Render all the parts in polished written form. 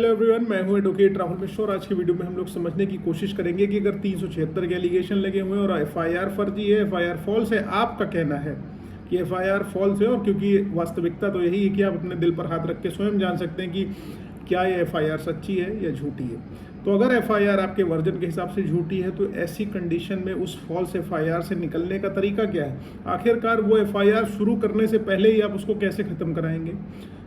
Hello everyone, मैं हूं advocate Rahul Mishra और आज की वीडियो में हम लोग समझने की कोशिश करेंगे कि अगर 376 के एलिगेशन लगे हुए हैं और एफआईआर फर्जी है, एफआईआर फॉल्स है, आपका कहना है कि एफआईआर फॉल्स है। और क्योंकि वास्तविकता तो यही है कि आप अपने दिल पर हाथ रख के स्वयं जान सकते हैं कि क्या ये एफआईआर सच्ची है या झूठी है। तो अगर एफआईआर आपके वर्जन के हिसाब से झूठी है तो ऐसी कंडीशन में उस फॉल्स एफआईआर से निकलने का तरीका क्या है। आखिरकार वो एफआईआर शुरू करने से पहले ही आप उसको कैसे ख़त्म कराएंगे।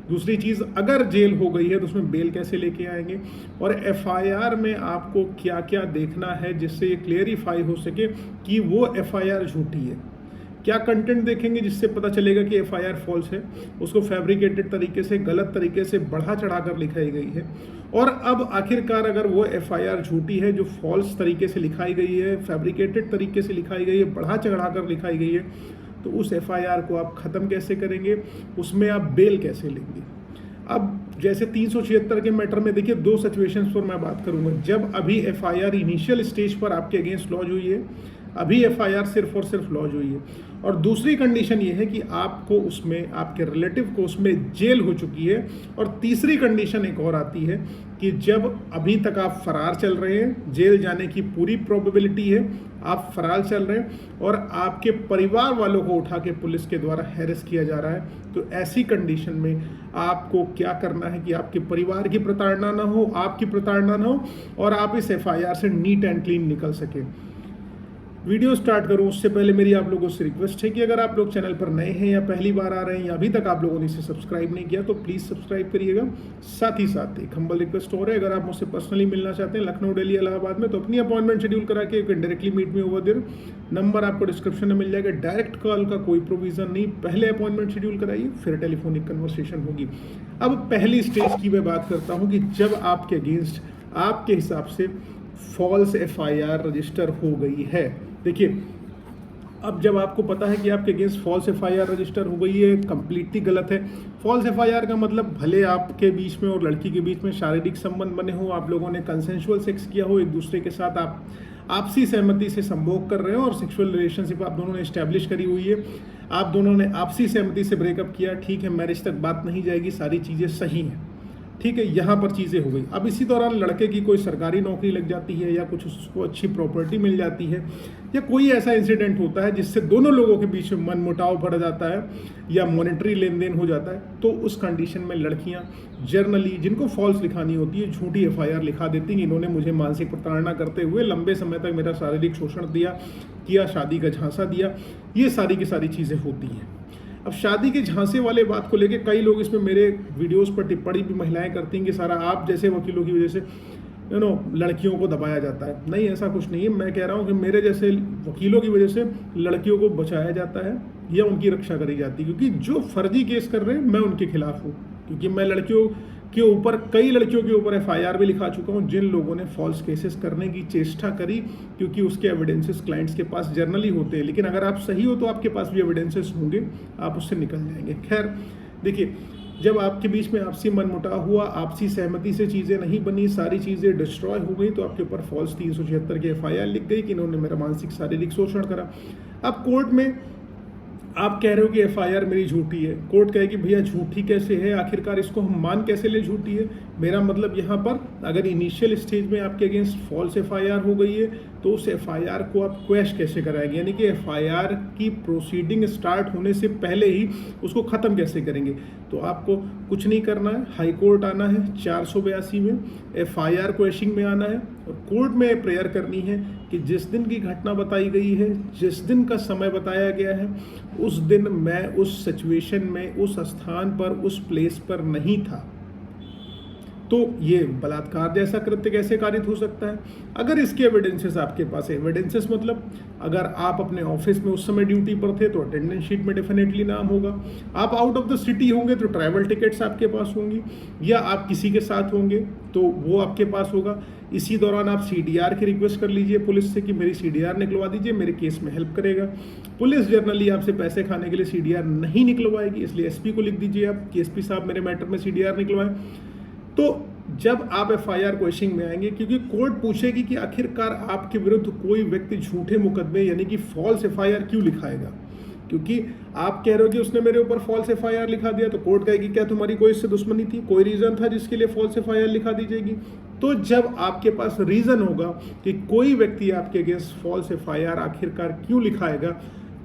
दूसरी चीज़, अगर जेल हो गई है तो उसमें बेल कैसे लेके आएंगे। और एफआईआर में आपको क्या क्या देखना है जिससे ये क्लियरिफाई हो सके कि वो एफआईआर झूठी है। क्या कंटेंट देखेंगे जिससे पता चलेगा कि एफआईआर फॉल्स है, उसको फैब्रिकेटेड तरीके से, गलत तरीके से बढ़ा चढ़ाकर लिखाई गई है। और अब आखिरकार अगर वो एफआईआर झूठी है, जो फॉल्स तरीके से लिखाई गई है, फैब्रिकेटेड तरीके से लिखाई गई है, बढ़ा चढ़ाकर लिखाई गई है, तो उस एफआईआर को आप ख़त्म कैसे करेंगे, उसमें आप बेल कैसे लेंगे। अब जैसे 376 के मैटर में देखिए, दो सिचुएशंस पर मैं बात करूंगा। जब अभी एफआईआर इनिशियल स्टेज पर आपके अगेंस्ट लॉन्च हुई है, अभी एफआईआर सिर्फ और सिर्फ लॉन्च हुई है। और दूसरी कंडीशन ये है कि आपको उसमें, आपके रिलेटिव को उसमें जेल हो चुकी है। और तीसरी कंडीशन एक और आती है कि जब अभी तक आप फरार चल रहे हैं, जेल जाने की पूरी प्रोबेबिलिटी है, आप फरार चल रहे हैं और आपके परिवार वालों को उठा के पुलिस के द्वारा हैरेस किया जा रहा है। तो ऐसी कंडीशन में आपको क्या करना है कि आपके परिवार की प्रताड़ना ना हो, आपकी प्रताड़ना ना हो और आप इस एफआईआर से नीट एंड क्लीन निकल सके। वीडियो स्टार्ट करूं उससे पहले मेरी आप लोगों से रिक्वेस्ट है कि अगर आप लोग चैनल पर नए हैं या पहली बार आ रहे हैं या अभी तक आप लोगों ने इसे सब्सक्राइब नहीं किया तो प्लीज़ सब्सक्राइब करिएगा। साथ ही साथ एक हम्बल रिक्वेस्ट हो रहा है, अगर आप मुझसे पर्सनली मिलना चाहते हैं लखनऊ, दिल्ली, इलाहाबाद में, तो अपनी अपॉइंटमेंट शेड्यूल करा के directly meet me over there. Number आपको डिस्क्रिप्शन में मिल जाएगा। डायरेक्ट कॉल का कोई प्रोविज़न नहीं, पहले अपॉइंटमेंट शेड्यूल कराइए, फिर टेलीफोनिक कन्वर्सेशन होगी। अब पहली स्टेज की मैं बात करता हूँ कि जब आपके अगेंस्ट आपके हिसाब से फॉल्स एफआईआर रजिस्टर हो गई है। देखिए, अब जब आपको पता है कि आपके अगेंस्ट फॉल्स एफआईआर रजिस्टर हो गई है, कंप्लीटली गलत है। फॉल्स एफआईआर का मतलब भले आपके बीच में और लड़की के बीच में शारीरिक संबंध बने हो, आप लोगों ने कंसेंशुअल सेक्स किया हो, एक दूसरे के साथ आप आपसी सहमति से संभोग कर रहे हो और सेक्सुअल रिलेशनशिप आप दोनों ने एस्टैब्लिश करी हुई है, आप दोनों ने आपसी सहमति से ब्रेकअप किया, ठीक है, मैरिज तक बात नहीं जाएगी, सारी चीज़ें सही हैं, ठीक है, यहाँ पर चीज़ें हो गई। अब इसी दौरान लड़के की कोई सरकारी नौकरी लग जाती है या कुछ उसको अच्छी प्रॉपर्टी मिल जाती है या कोई ऐसा इंसिडेंट होता है जिससे दोनों लोगों के बीच में मनमुटाव बढ़ जाता है या मॉनेटरी लेन देन हो जाता है, तो उस कंडीशन में लड़कियां जर्नली, जिनको फॉल्स लिखानी होती है, झूठी एफआईआर लिखा देती हैं, इन्होंने मुझे मानसिक प्रताड़ना करते हुए लंबे समय तक मेरा शारीरिक शोषण किया, शादी का झांसा दिया, ये सारी की सारी चीज़ें होती हैं। अब शादी के झांसे वाले बात को लेके कई लोग इसमें मेरे वीडियोस पर टिप्पणी भी महिलाएं करती हैं कि सारा आप जैसे वकीलों की वजह से लड़कियों को दबाया जाता है। नहीं, ऐसा कुछ नहीं है। मैं कह रहा हूँ कि मेरे जैसे वकीलों की वजह से लड़कियों को बचाया जाता है या उनकी रक्षा करी जाती है, क्योंकि जो फर्जी केस कर रहे हैं मैं उनके खिलाफ हूँ। क्योंकि मैं लड़कियों के ऊपर, कई लड़कियों के ऊपर एफआईआर भी लिखा चुका हूँ जिन लोगों ने फॉल्स केसेस करने की चेष्टा करी, क्योंकि उसके एविडेंसेस क्लाइंट्स के पास जर्नली होते हैं। लेकिन अगर आप सही हो तो आपके पास भी एविडेंसेस होंगे, आप उससे निकल जाएंगे। खैर, देखिए, जब आपके बीच में आपसी मनमुटाव हुआ, आपसी सहमति से चीज़ें नहीं बनी, सारी चीज़ें डिस्ट्रॉय हो गई, तो आपके ऊपर फॉल्स 376 की एफआईआर लिख गई कि इन्होंने मेरा मानसिक शारीरिक शोषण करा। अब कोर्ट में आप कह रहे हो कि एफआईआर मेरी झूठी है, कोर्ट कहेगी भैया झूठी कैसे है, आखिरकार इसको हम मान कैसे ले झूठी है। मेरा मतलब यहाँ पर, अगर इनिशियल स्टेज में आपके अगेंस्ट फॉल्स एफआईआर हो गई है तो उस एफआईआर को आप क्वैश कैसे कराएंगे, यानी कि एफआईआर की प्रोसीडिंग स्टार्ट होने से पहले ही उसको ख़त्म कैसे करेंगे। तो आपको कुछ नहीं करना है, हाई कोर्ट आना है 482 में, एफआईआर क्वैशिंग में आना है और कोर्ट में प्रेयर करनी है कि जिस दिन की घटना बताई गई है, जिस दिन का समय बताया गया है, उस दिन मैं उस सिचुएशन में, उस स्थान पर, उस प्लेस पर नहीं था। तो ये बलात्कार जैसा कृत्य कैसे कारित हो सकता है। अगर इसके एविडेंसेस आपके पास है, एविडेंसेस मतलब अगर आप अपने ऑफिस में उस समय ड्यूटी पर थे तो अटेंडेंस शीट में डेफिनेटली नाम होगा, आप आउट ऑफ द सिटी होंगे तो ट्रैवल टिकट्स आपके पास होंगी, या आप किसी के साथ होंगे तो वो आपके पास होगा। इसी दौरान आप सीडीआर की रिक्वेस्ट कर लीजिए पुलिस से कि मेरी सीडीआर निकलवा दीजिए, मेरे केस में हेल्प करेगा। पुलिस जर्नली आपसे पैसे खाने के लिए सीडीआर नहीं निकलवाएगी, इसलिए एसपी को लिख दीजिए आप कि एसपी साहब मेरे मैटर में सीडीआर निकलवाएं। तो जब आप एफआईआर क्वेश्चनिंग में आएंगे, क्योंकि कोर्ट पूछेगी कि आखिरकार आपके विरुद्ध कोई व्यक्ति झूठे मुकदमे यानी कि फॉल्स एफआईआर क्यों लिखाएगा, क्योंकि आप कह रहे हो कि उसने मेरे ऊपर फॉल्स एफआईआर लिखा दिया, तो कोर्ट कहेगी क्या तुम्हारी कोई इससे दुश्मनी थी, कोई रीजन था जिसके लिए फॉल्स एफआईआर लिखा दी जाएगी। तो जब आपके पास रीजन होगा कि कोई व्यक्ति आपके अगेंस्ट फॉल्स एफआईआर आखिरकार क्यों लिखाएगा,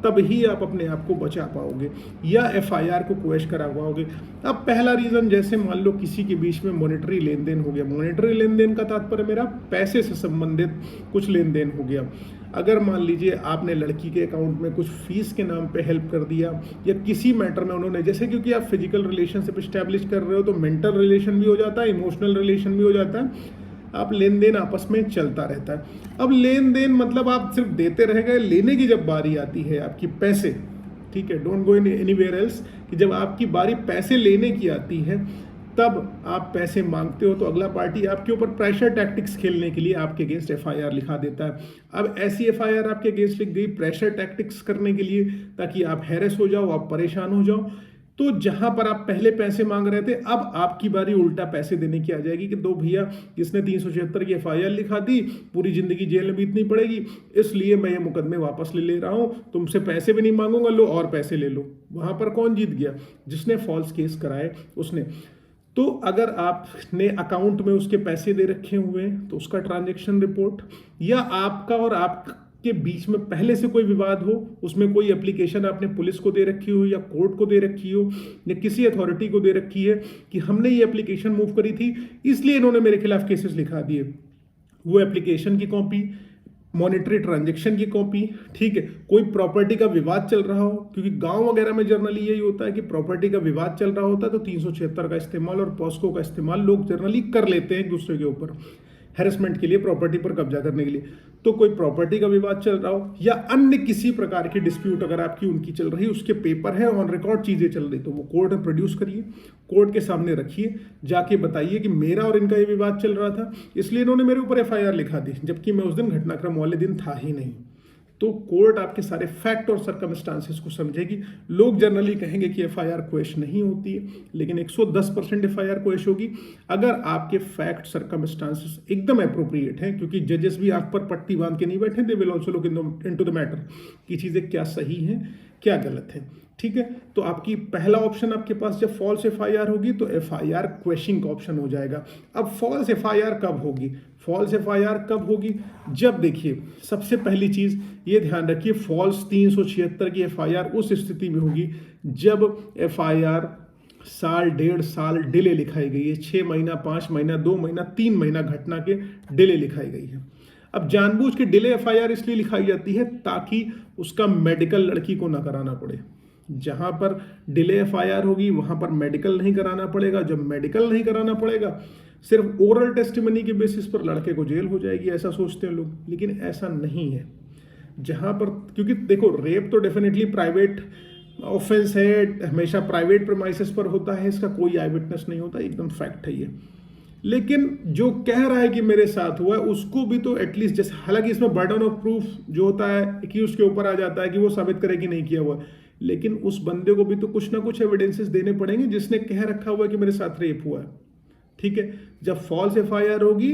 तब ही आप अपने आप को बचा पाओगे या एफआईआर को क्वेश करा पाओगे। अब पहला रीजन, जैसे मान लो किसी के बीच में मॉनेटरी लेन देन हो गया। मॉनेटरी लेन देन का तात्पर्य मेरा पैसे से संबंधित कुछ लेन देन हो गया। अगर मान लीजिए आपने लड़की के अकाउंट में कुछ फीस के नाम पे हेल्प कर दिया, या किसी मैटर में उन्होंने, जैसे क्योंकि आप फिजिकल रिलेशनशिप स्टैब्लिश कर रहे हो तो मेंटल रिलेशन भी हो जाता है, इमोशनल रिलेशन भी हो जाता है, आप लेन देन आपस में चलता रहता है। अब लेन देन मतलब आप सिर्फ देते रह गए, लेने की जब बारी आती है आपकी पैसे, ठीक है, don't go in anywhere else, कि जब आपकी बारी पैसे लेने की आती है तब आप पैसे मांगते हो तो अगला पार्टी आपके ऊपर प्रेशर टैक्टिक्स खेलने के लिए आपके अगेंस्ट एफआईआर लिखा देता है। अब ऐसी एफआईआर आपके अगेंस्ट लिख गई प्रेशर टैक्टिक्स करने के लिए, ताकि आप हैरेस हो जाओ, आप परेशान हो जाओ। तो जहां पर आप पहले पैसे मांग रहे थे, अब आपकी बारी उल्टा पैसे देने की आ जाएगी कि दो भैया, जिसने 376 की एफआईआर लिखा दी पूरी जिंदगी जेल में बीतनी पड़ेगी, इसलिए मैं ये मुकदमे वापस ले रहा हूं, तुमसे पैसे भी नहीं मांगूंगा, लो और पैसे ले लो। वहां पर कौन जीत गया? जिसने फॉल्स केस कराए उसने। तो अगर आपने अकाउंट में उसके पैसे दे रखे हुए हैं तो उसका ट्रांजैक्शन रिपोर्ट, या आपका और आपके बीच में पहले से कोई विवाद हो, उसमें कोई एप्लीकेशन आपने पुलिस को दे रखी हो या कोर्ट को दे रखी हो या किसी अथॉरिटी को दे रखी है कि हमने ये एप्लीकेशन मूव करी थी इसलिए इन्होंने मेरे खिलाफ केसेस लिखा दिए, वो एप्लीकेशन की कॉपी, मॉनेटरी ट्रांजैक्शन की कॉपी, ठीक है, कोई प्रॉपर्टी का विवाद चल रहा हो, क्योंकि गांव वगैरह में जनरली यही होता है कि प्रॉपर्टी का विवाद चल रहा होता है तो 376 का इस्तेमाल और पॉस्को का इस्तेमाल लोग जनरली कर लेते हैं एक दूसरे के ऊपर हैरेसमेंट के लिए, प्रॉपर्टी पर कब्जा करने के लिए। तो कोई प्रॉपर्टी का विवाद चल रहा हो या अन्य किसी प्रकार की डिस्प्यूट अगर आपकी उनकी चल रही है, उसके पेपर है, ऑन रिकॉर्ड चीजें चल रही, तो वो कोर्ट में प्रोड्यूस करिए, कोर्ट के सामने रखिए, जाके बताइए कि मेरा और इनका ये विवाद चल रहा था, इसलिए इन्होंने मेरे ऊपर एफआईआर लिखा दी, जबकि मैं उस दिन घटनाक्रम वाले दिन था ही नहीं। तो कोर्ट आपके सारे फैक्ट और सर्कमस्टांसेस को समझेगी। लोग जनरली कहेंगे कि एफआईआर क्वेश नहीं होती है, लेकिन 110% एफआईआर क्वेश होगी अगर आपके फैक्ट सर्कमस्टांसेस एकदम अप्रोप्रिएट हैं, क्योंकि जजेस भी आंख पर पट्टी बांध के नहीं बैठे, they will also look into the matter कि चीजें क्या सही हैं क्या गलत है, ठीक है। तो आपकी पहला ऑप्शन आपके पास जब फॉल्स एफआईआर होगी तो एफआईआर क्वेशिंग का ऑप्शन हो जाएगा। अब फॉल्स एफआईआर कब होगी? फॉल्स एफआईआर कब होगी? जब, देखिए, सबसे पहली चीज ये ध्यान रखिए, फॉल्स 376 की एफआईआर उस स्थिति में होगी जब एफआईआर साल, 1.5 साल डिले लिखाई गई है, 6 महीना, 5 महीना, 2 महीना, 3 महीना घटना के डिले लिखाई गई है। अब जानबूझ के डिले एफआईआर इसलिए लिखाई जाती है ताकि उसका मेडिकल लड़की को ना कराना पड़े। जहां पर डिले एफआईआर होगी वहां पर मेडिकल नहीं कराना पड़ेगा। जब मेडिकल नहीं कराना पड़ेगा, सिर्फ ओरल टेस्टिमनी के बेसिस पर लड़के को जेल हो जाएगी, ऐसा सोचते हैं लोग, लेकिन ऐसा नहीं है। जहां पर, क्योंकि देखो, रेप तो डेफिनेटली प्राइवेट ऑफेंस है, हमेशा प्राइवेट प्रेमाइसेस पर होता है, इसका कोई आई विटनेस नहीं होता, एकदम फैक्ट है ये। लेकिन जो कह रहा है कि मेरे साथ हुआ है उसको भी तो एटलीस्ट, जैसे, हालांकि इसमें बर्डन ऑफ प्रूफ जो होता है कि उसके ऊपर आ जाता है कि वो साबित करे कि नहीं किया हुआ, लेकिन उस बंदे को भी तो कुछ ना कुछ एविडेंसेस देने पड़ेंगे जिसने कह रखा हुआ है कि मेरे साथ रेप हुआ है, ठीक है। जब फॉल्स एफआईआर होगी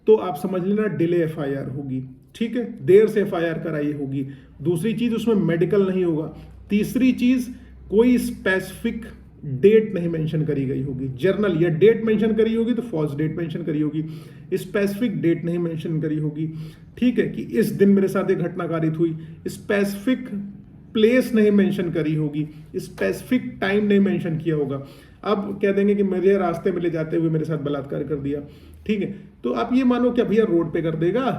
तो आप समझ लेना डिले एफआईआर होगी, ठीक है, देर से एफआईआर कराई होगी। दूसरी चीज, उसमें मेडिकल नहीं होगा। तीसरी चीज, कोई स्पेसिफिक डेट नहीं मेंशन करी गई होगी। जर्नल या डेट मेंशन करी होगी तो फॉल्स डेट मेंशन करी होगी, स्पेसिफिक डेट नहीं मेंशन करी होगी, ठीक है, कि इस दिन मेरे साथ एक घटना कारित हुई। स्पेसिफिक प्लेस नहीं मेंशन करी होगी, स्पेसिफिक टाइम नहीं मेंशन किया होगा। अब कह देंगे कि मुझे रास्ते में ले जाते हुए मेरे साथ बलात्कार कर दिया, ठीक है, तो आप ये मानो क्या भैया रोड पे कर देगा?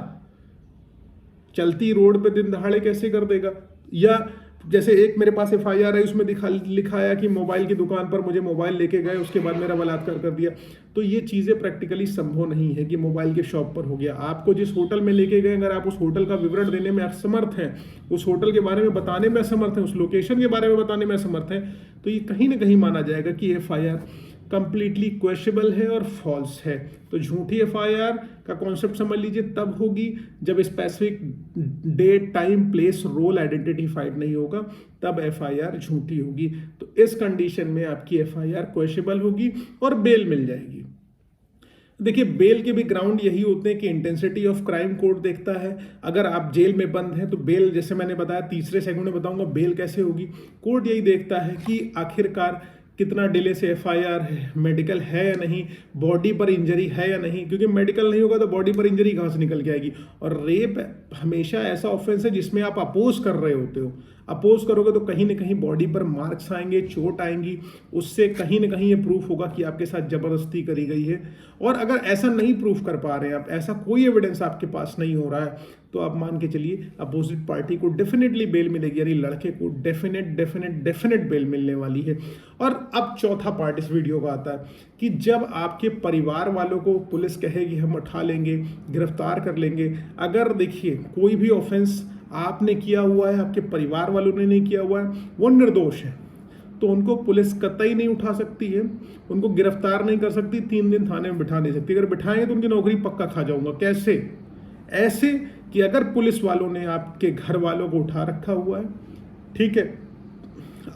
चलती रोड पे दिन दहाड़े कैसे कर देगा? या जैसे एक मेरे पास एफआईआर है, उसमें लिखाया कि मोबाइल की दुकान पर मुझे मोबाइल लेके गए, उसके बाद मेरा बलात्कार कर दिया। तो ये चीज़ें प्रैक्टिकली संभव नहीं है कि मोबाइल के शॉप पर हो गया। आपको जिस होटल में लेके गए, अगर आप उस होटल का विवरण देने में असमर्थ हैं, उस होटल के बारे में बताने में असमर्थ हैं, उस लोकेशन के बारे में बताने में असमर्थ हैं, तो ये कहीं ना कहीं माना जाएगा कि एफआईआर कंप्लीटली क्वेश्चनेबल है और फॉल्स है। तो झूठी एफआईआर का कॉन्सेप्ट समझ लीजिए तब होगी जब specific date, time, place, role identified नहीं होगा, तब एफआईआर झूठी होगी। तो इस कंडीशन में आपकी एफआईआर क्वेश्चनेबल होगी और बेल मिल जाएगी। देखिए, बेल के भी ग्राउंड यही होते हैं कि इंटेंसिटी ऑफ क्राइम कोर्ट देखता है। अगर आप जेल में बंद हैं तो बेल, जैसे मैंने बताया तीसरे सेगमेंट में बताऊंगा बेल कैसे होगी। कोर्ट यही देखता है कि आखिरकार कितना डिले से एफआईआर है, मेडिकल है या नहीं, बॉडी पर इंजरी है या नहीं, क्योंकि मेडिकल नहीं होगा तो बॉडी पर इंजरी कहाँ से निकल के आएगी। और रेप हमेशा ऐसा ऑफेंस है जिसमें आप अपोज कर रहे होते हो। अपोज करोगे तो कहीं ना कहीं बॉडी पर मार्क्स आएंगे, चोट आएंगी, उससे कहीं ना कहीं ये प्रूफ होगा कि आपके साथ जबरदस्ती करी गई है। और अगर ऐसा नहीं प्रूफ कर पा रहे हैं आप, ऐसा कोई एविडेंस आपके पास नहीं हो रहा है, तो आप मान के चलिए अपोजिट पार्टी को डेफिनेटली बेल मिलेगी, यानी लड़के को डेफिनेट बेल मिलने वाली है। और अब चौथा पार्ट इस वीडियो का आता है कि जब आपके परिवार वालों को पुलिस कहेगी हम उठा लेंगे, गिरफ्तार कर लेंगे, अगर देखिए कोई भी ऑफेंस आपने किया हुआ है, आपके परिवार वालों ने नहीं किया हुआ है, वो निर्दोष है, तो उनको पुलिस कतई नहीं उठा सकती है, उनको गिरफ्तार नहीं कर सकती, 3 दिन थाने में बिठा नहीं सकती। अगर बिठाएंगे तो उनकी नौकरी पक्का खा जाऊंगा। कैसे? ऐसे कि अगर पुलिस वालों ने आपके घर वालों को उठा रखा हुआ है, ठीक है,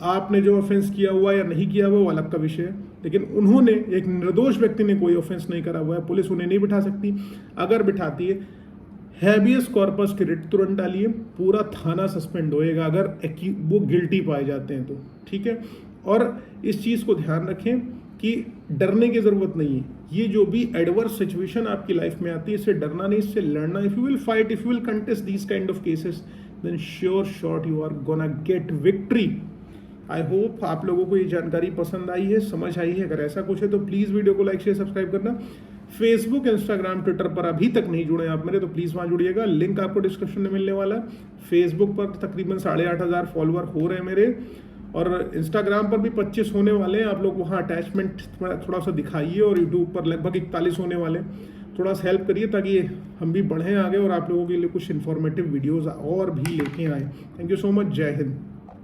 आपने जो ऑफेंस किया हुआ है या नहीं किया हुआ वो अलग का विषय है, लेकिन उन्होंने, एक निर्दोष व्यक्ति ने कोई ऑफेंस नहीं करा हुआ है, पुलिस उन्हें नहीं बिठा सकती। अगर बिठाती है, हैबियस कॉर्पस की रिट तुरंत डालिए, पूरा थाना सस्पेंड होएगा अगर वो गिल्टी पाए जाते हैं तो, ठीक है। और इस चीज़ को ध्यान रखें कि डरने की ज़रूरत नहीं है। ये जो भी एडवर्स सिचुएशन आपकी लाइफ में आती है, इससे डरना नहीं, इससे लड़ना। If you will fight, if you will contest these kind of cases, then sure shot you are gonna get victory. I hope आप लोगों को ये जानकारी पसंद आई है, समझ आई है। अगर ऐसा कुछ है तो प्लीज़ वीडियो को लाइक शेयर सब्सक्राइब करना। फेसबुक, इंस्टाग्राम, ट्विटर पर अभी तक नहीं जुड़े आप मेरे, तो प्लीज़ वहाँ जुड़िएगा, लिंक आपको डिस्क्रिप्शन में मिलने वाला है। फेसबुक पर तकरीबन 8,500 फॉलोअर हो रहे हैं मेरे, और इंस्टाग्राम पर भी 25 होने वाले हैं। आप लोग वहाँ अटैचमेंट थोड़ा सा दिखाइए, और यूट्यूब पर लगभग 41 होने वाले। थोड़ा सा हेल्प करिए ताकि हम भी बढ़ें आगे और आप लोगों के लिए कुछ इन्फॉर्मेटिव वीडियोज़ और भी लेके आएँ। Thank you so much. जय हिंद।